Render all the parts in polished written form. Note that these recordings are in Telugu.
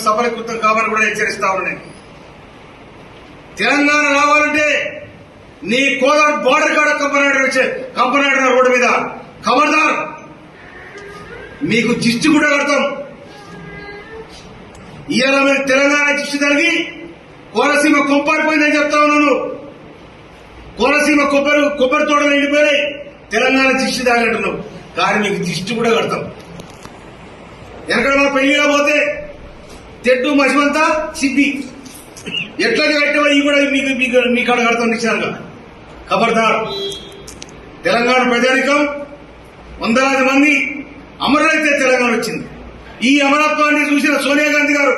సఫలీకృతం కావాలని కూడా హెచ్చరిస్తా ఉన్నాయి. తెలంగాణ రావాలంటే నీ కోదాడు బోర్డర్ కాడ కంపనాడు రోడ్డు మీద ఖబర్దార్, మీకు దిష్టి కూడా కడతాం. ఇవాళ మీరు తెలంగాణ దిష్టి జరిగి కోనసీమ కొప్పారిపోయిందని చెప్తా ఉన్నాను. కోనసీమ కొబ్బరి తోటలు ఎండిపోయినాయి, తెలంగాణ దిష్టి తాగంటున్నాం. కానీ మీకు దిష్టి కూడా కడతాం. ఎక్కడ మా పెళ్లిగా పోతే తెడ్డు మసిమంతా సిద్ధి ఎట్లా కట్టావో ఇవి కూడా మీ కాడ కడతాం నిశ్చయంగా. ఖబర్దార్, తెలంగాణ ప్రజానికం వందలాది మంది అమరులైతే తెలంగాణ వచ్చింది. ఈ అమరత్వాన్ని చూసిన సోనియా గాంధీ గారు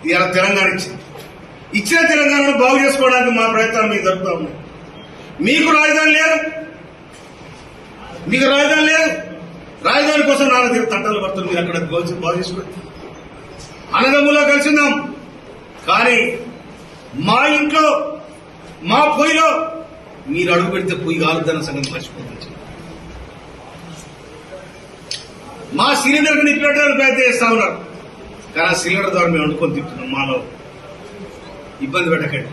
ఇలా తెలంగాణ ఇచ్చిన తెలంగాణను బాగు చేసుకోవడానికి మా ప్రయత్నాలు మీకు జరుపుతా ఉన్నాయి. మీకు రాజధాని లేదు, రాజధాని కోసం నాలుగు తట్టాలు పడుతుంది. మీరు అక్కడ బాగు చేసుకోండి, అన్నదమ్ములో కలిసిందాం. కానీ మా ఇంట్లో మా పొయ్యిలో మీరు అడుగు పెడితే పొయ్యి కాలుద్దన్న సంగతి మర్చిపోతుంది. మా సిలిండర్కి నిప్పెట్టడానికి ప్రయత్నం చేస్తా ఉన్నారు. కానీ ఆ సిలిండర్ ద్వారా మేము వండుకొని తింటున్నాం. మాలో ఇబ్బంది పెట్టకండి.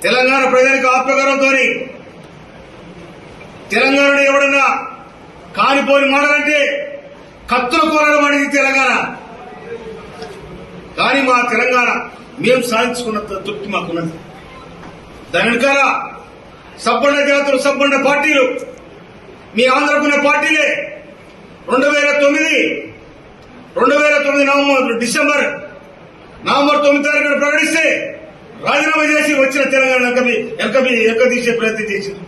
తెలంగాణ ప్రజలకు ఆత్మగౌరవంతో తెలంగాణలో ఎవడన్నా కానిపోని మాటలంటే కత్తుల కోరడం అనేది తెలంగాణ. కానీ మా తెలంగాణ మేము సాధించుకున్న తృప్తి మాకున్నది. దాని వెనకాల సబ్బండ జాతులు, సబ్బండ పార్టీలు, మీ ఆంధ్రకున్న పార్టీలే 2009 డిసెంబర్ 9 తారీఖున ప్రకటిస్తే రాజీనామా చేసి వచ్చిన తెలంగాణ ఎక్క తీసే ప్రయత్నం చేసింది.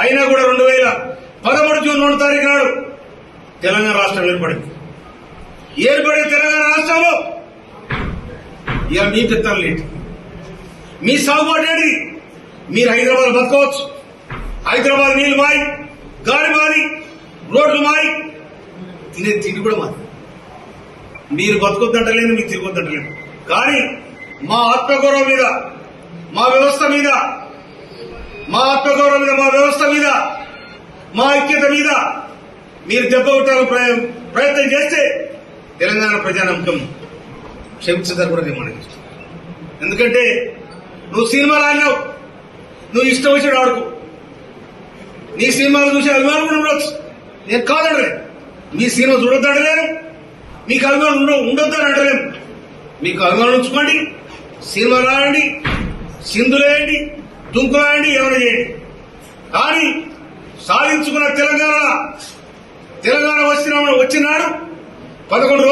అయినా కూడా 2013 జూన్ 2 తారీఖు నాడు తెలంగాణ రాష్ట్రం ఏర్పడింది. ఏర్పడే తెలంగాణ రాష్ట్రంలో ఇక మీ పెత్తనం లేటి, మీ సాగుబాటు ఏంటి? మీరు హైదరాబాద్ బతకవచ్చు. హైదరాబాద్ నీళ్లు మాయి, గాలి మాది, రోడ్లు మాయి, తినే తిండి కూడా మాది. మీరు బతకొద్దంటలేదు, మీరు తిరగొద్దంటలేదు. కానీ మా ఆత్మగౌరవం మీద, మా వ్యవస్థ మీద, మా ఆత్మగౌరవం మీద, మా వ్యవస్థ మీద, మా ఐక్యత మీద మీరు దెబ్బ కొట్టాలని ప్రయత్నం చేస్తే తెలంగాణ ప్రజానమ్మకం క్షమించదని కూడా నేను మనకి. ఎందుకంటే నువ్వు సినిమాలు ఆడినావు, నువ్వు ఇష్టం వచ్చాడు ఆడుకో. నీ సినిమాలు చూసే అభిమానులు కూడా ఉండొచ్చు, నేను కాదనలేదు. మీ సినిమా చూడొద్దంటలేను, మీకు అభిమానులు ఉండొద్దని అంటలేము. మీకు అభిమానులు ఉంచుకోండి, సినిమాలు ఆడండి, సింధులేయండి, దుంకులాయండి, ఎవరు చేయండి. కానీ సాధించుకున్న తెలంగాణ వచ్చినాడు 11 రోజులు